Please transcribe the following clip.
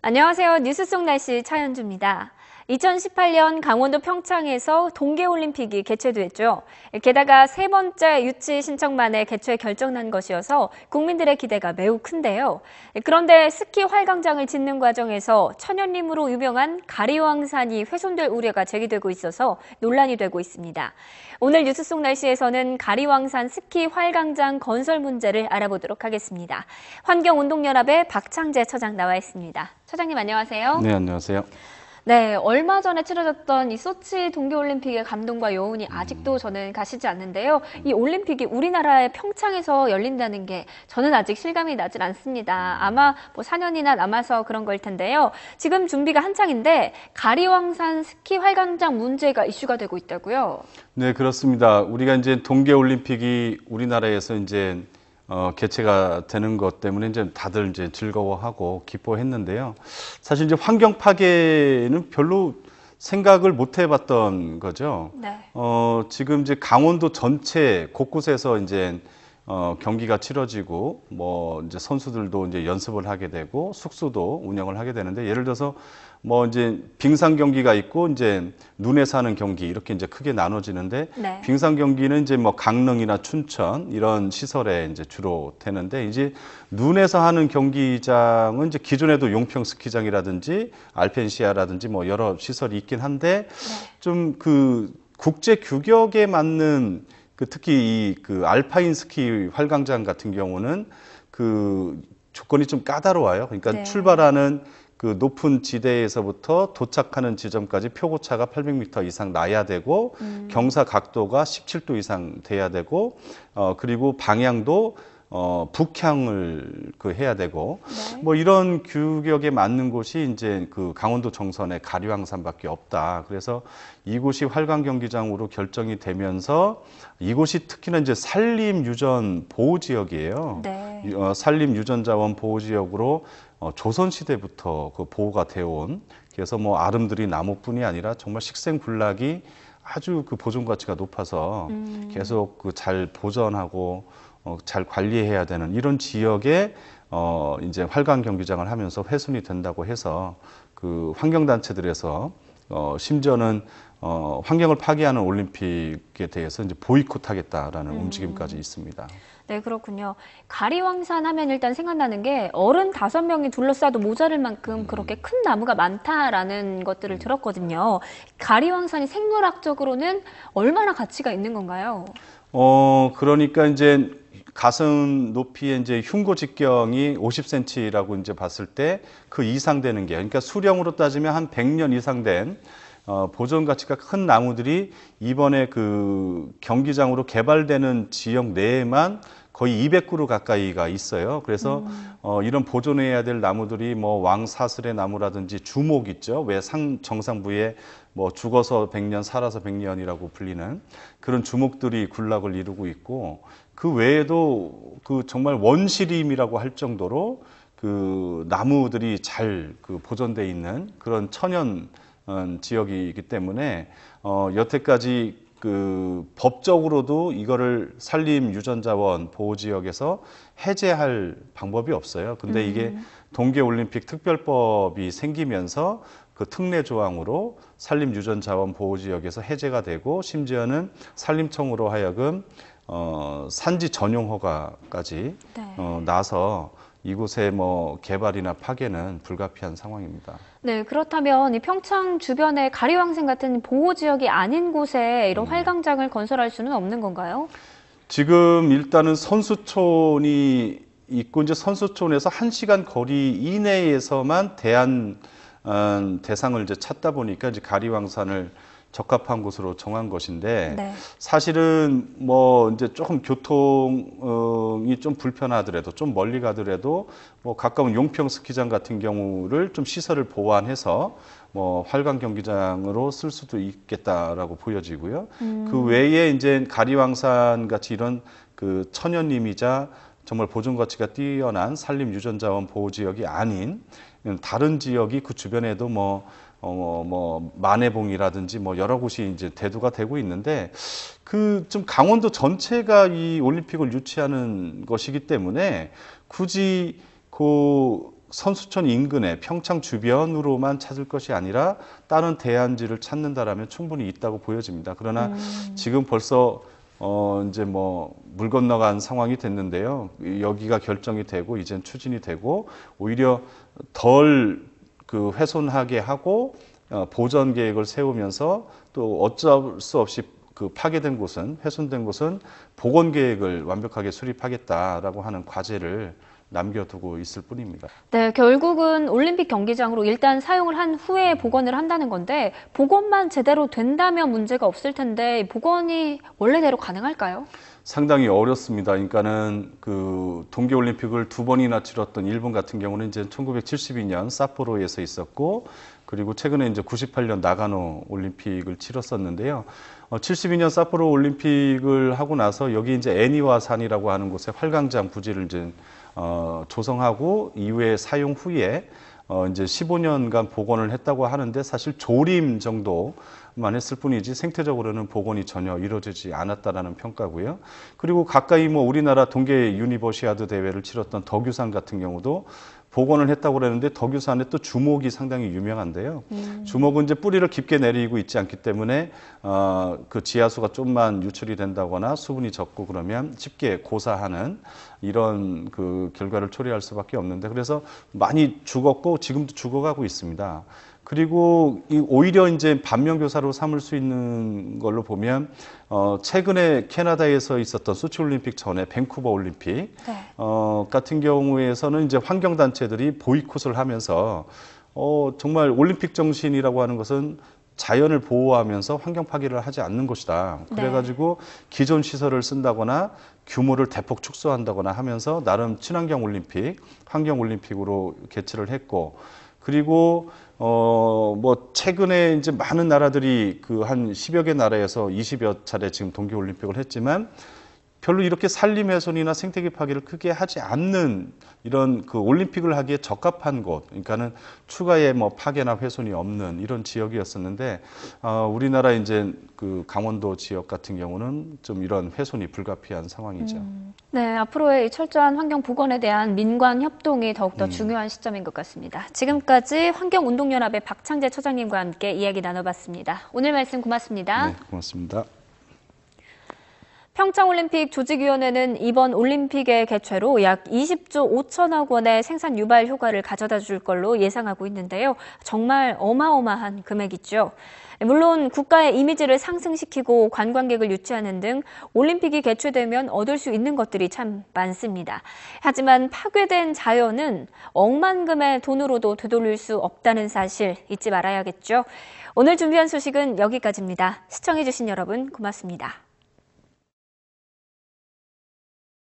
안녕하세요. 뉴스 속 날씨 차현주입니다. 2018년 강원도 평창에서 동계올림픽이 개최됐죠. 게다가 세 번째 유치 신청만에 개최 결정난 것이어서 국민들의 기대가 매우 큰데요. 그런데 스키 활강장을 짓는 과정에서 천연림으로 유명한 가리왕산이 훼손될 우려가 제기되고 있어서 논란이 되고 있습니다. 오늘 뉴스 속 날씨에서는 가리왕산 스키 활강장 건설 문제를 알아보도록 하겠습니다. 환경운동연합의 박창재 처장 나와 있습니다. 처장님 안녕하세요. 네, 안녕하세요. 네, 얼마 전에 치러졌던 이 소치 동계올림픽의 감동과 여운이 아직도 저는 가시지 않는데요. 이 올림픽이 우리나라의 평창에서 열린다는 게 저는 아직 실감이 나질 않습니다. 아마 4년이나 남아서 그런 걸 텐데요. 지금 준비가 한창인데 가리왕산 스키 활강장 문제가 이슈가 되고 있다고요? 네, 그렇습니다. 우리가 이제 동계올림픽이 우리나라에서 이제 개최가 되는 것 때문에 이제 다들 이제 즐거워하고 기뻐했는데요. 사실 이제 환경 파괴는 별로 생각을 못 해봤던 거죠. 네. 지금 이제 강원도 전체 곳곳에서 이제 경기가 치러지고 이제 선수들도 이제 연습을 하게 되고 숙소도 운영을 하게 되는데, 예를 들어서 이제 빙상 경기가 있고 이제 눈에서 하는 경기 이렇게 이제 크게 나눠지는데, 네. 빙상 경기는 이제 강릉이나 춘천 이런 시설에 이제 주로 되는데, 이제 눈에서 하는 경기장은 이제 기존에도 용평 스키장이라든지 알펜시아라든지 여러 시설이 있긴 한데, 네. 좀 그 국제 규격에 맞는 특히 그 알파인 스키 활강장 같은 경우는 그 조건이 좀 까다로워요. 그러니까 네. 출발하는 그 높은 지대에서부터 도착하는 지점까지 표고차가 800m 이상 나야 되고, 경사 각도가 17도 이상 돼야 되고, 그리고 방향도 북향을 해야 되고, 네. 이런 규격에 맞는 곳이 이제 그 강원도 정선의 가리왕산밖에 없다. 그래서 이곳이 활강 경기장으로 결정이 되면서 이곳이 특히나 이제 산림유전 보호지역이에요. 네. 산림유전자원 보호지역으로 조선시대부터 그 보호가 되어 온, 그래서 아름드리 나무뿐이 아니라 정말 식생군락이 아주 그 보존 가치가 높아서 계속 그 잘 보존하고 잘 관리해야 되는 이런 지역에 이제 활강 경기장을 하면서 훼손이 된다고 해서 그 환경단체들에서 심지어는 환경을 파괴하는 올림픽에 대해서 이제 보이콧하겠다라는 움직임까지 있습니다. 네, 그렇군요. 가리왕산 하면 일단 생각나는 게 어른 5명이 둘러싸도 모자랄 만큼 그렇게 큰 나무가 많다라는 것들을 들었거든요. 가리왕산이 생물학적으로는 얼마나 가치가 있는 건가요? 그러니까 이제 가슴 높이의 이제 흉고 직경이 50cm라고 이제 봤을 때 그 이상 되는 게, 그러니까 수령으로 따지면 한 100년 이상 된 보존 가치가 큰 나무들이 이번에 그 경기장으로 개발되는 지역 내에만 거의 200그루 가까이가 있어요. 그래서 이런 보존해야 될 나무들이 왕사슬의 나무라든지 주목 있죠. 왜 정상부에 죽어서 100년, 살아서 100년이라고 불리는 그런 주목들이 군락을 이루고 있고, 그 외에도 그 정말 원시림이라고 할 정도로 그 나무들이 잘 그 보존돼 있는 그런 천연 지역이기 때문에 여태까지 그 법적으로도 이거를 산림유전자원 보호지역에서 해제할 방법이 없어요. 근데 이게 동계올림픽 특별법이 생기면서 그 특례 조항으로 산림유전자원 보호지역에서 해제가 되고, 심지어는 산림청으로 하여금 산지 전용 허가까지 네. 나서 이곳의 개발이나 파괴는 불가피한 상황입니다. 네, 그렇다면 이 평창 주변의 가리왕산 같은 보호지역이 아닌 곳에 이런 활강장을 건설할 수는 없는 건가요? 지금 일단은 선수촌이 있고, 이제 선수촌에서 1시간 거리 이내에서만 대상을 이제 찾다 보니까 이제 가리왕산을 적합한 곳으로 정한 것인데, 네. 사실은 이제 조금 교통이 좀 불편하더라도, 좀 멀리 가더라도 가까운 용평 스키장 같은 경우를 좀 시설을 보완해서 활강 경기장으로 쓸 수도 있겠다라고 보여지고요. 그 외에 이제 가리왕산 같이 이런 그 천연림이자 정말 보존 가치가 뛰어난 산림유전자원 보호지역이 아닌 다른 지역이 그 주변에도 만해봉이라든지 여러 곳이 이제 대두가 되고 있는데, 그 좀 강원도 전체가 이 올림픽을 유치하는 것이기 때문에 굳이 그 선수촌 인근에 평창 주변으로만 찾을 것이 아니라 다른 대안지를 찾는다라면 충분히 있다고 보여집니다. 그러나 지금 벌써 이제 뭐 물 건너간 상황이 됐는데요. 여기가 결정이 되고 이젠 추진이 되고 오히려 덜 그 훼손하게 하고 보전 계획을 세우면서 또 어쩔 수 없이 그 파괴된 곳은 훼손된 곳은 복원 계획을 완벽하게 수립하겠다라고 하는 과제를 남겨두고 있을 뿐입니다. 네, 결국은 올림픽 경기장으로 일단 사용을 한 후에 복원을 한다는 건데 복원만 제대로 된다면 문제가 없을 텐데 복원이 원래대로 가능할까요? 상당히 어렵습니다. 그러니까는 그 동계올림픽을 2번이나 치렀던 일본 같은 경우는 이제 1972년 삿포로에서 있었고 그리고 최근에 이제 98년 나가노 올림픽을 치렀었는데요. 72년 삿포로 올림픽을 하고 나서 여기 이제 애니와산이라고 하는 곳에 활강장 부지를 이제 조성하고 이후에 사용 후에 이제 15년간 복원을 했다고 하는데 사실 조림 정도만 했을 뿐이지 생태적으로는 복원이 전혀 이루어지지 않았다라는 평가고요. 그리고 가까이 뭐 우리나라 동계 유니버시아드 대회를 치렀던 덕유산 같은 경우도 복원을 했다고 그러는데 덕유산에 또 주목이 상당히 유명한데요. 주목은 이제 뿌리를 깊게 내리고 있지 않기 때문에 그 지하수가 좀만 유출이 된다거나 수분이 적고 그러면 쉽게 고사하는 이런 그 결과를 초래할 수밖에 없는데 그래서 많이 죽었고 지금도 죽어가고 있습니다. 그리고 오히려 이제 반면교사로 삼을 수 있는 걸로 보면 최근에 캐나다에서 있었던 소치 올림픽 전에 밴쿠버 올림픽 같은 경우에서는 이제 환경 단체들이 보이콧을 하면서 정말 올림픽 정신이라고 하는 것은 자연을 보호하면서 환경 파괴를 하지 않는 것이다. 그래가지고 기존 시설을 쓴다거나 규모를 대폭 축소한다거나 하면서 나름 친환경 올림픽, 환경 올림픽으로 개최를 했고 그리고 뭐 최근에 이제 많은 나라들이 그 한 10여 개 나라에서 20여 차례 지금 동계 올림픽을 했지만 별로 이렇게 산림 훼손이나 생태계 파괴를 크게 하지 않는 이런 그 올림픽을 하기에 적합한 곳, 그러니까는 추가의 뭐 파괴나 훼손이 없는 이런 지역이었었는데 우리나라 이제 그 강원도 지역 같은 경우는 좀 이런 훼손이 불가피한 상황이죠. 네, 앞으로의 철저한 환경 복원에 대한 민관 협동이 더욱더 중요한 시점인 것 같습니다. 지금까지 환경운동연합의 박창재 처장님과 함께 이야기 나눠봤습니다. 오늘 말씀 고맙습니다. 네, 고맙습니다. 평창올림픽 조직위원회는 이번 올림픽의 개최로 약 20조 5천억 원의 생산 유발 효과를 가져다 줄 걸로 예상하고 있는데요. 정말 어마어마한 금액이죠. 물론 국가의 이미지를 상승시키고 관광객을 유치하는 등 올림픽이 개최되면 얻을 수 있는 것들이 참 많습니다. 하지만 파괴된 자연은 억만금의 돈으로도 되돌릴 수 없다는 사실 잊지 말아야겠죠. 오늘 준비한 소식은 여기까지입니다. 시청해주신 여러분 고맙습니다.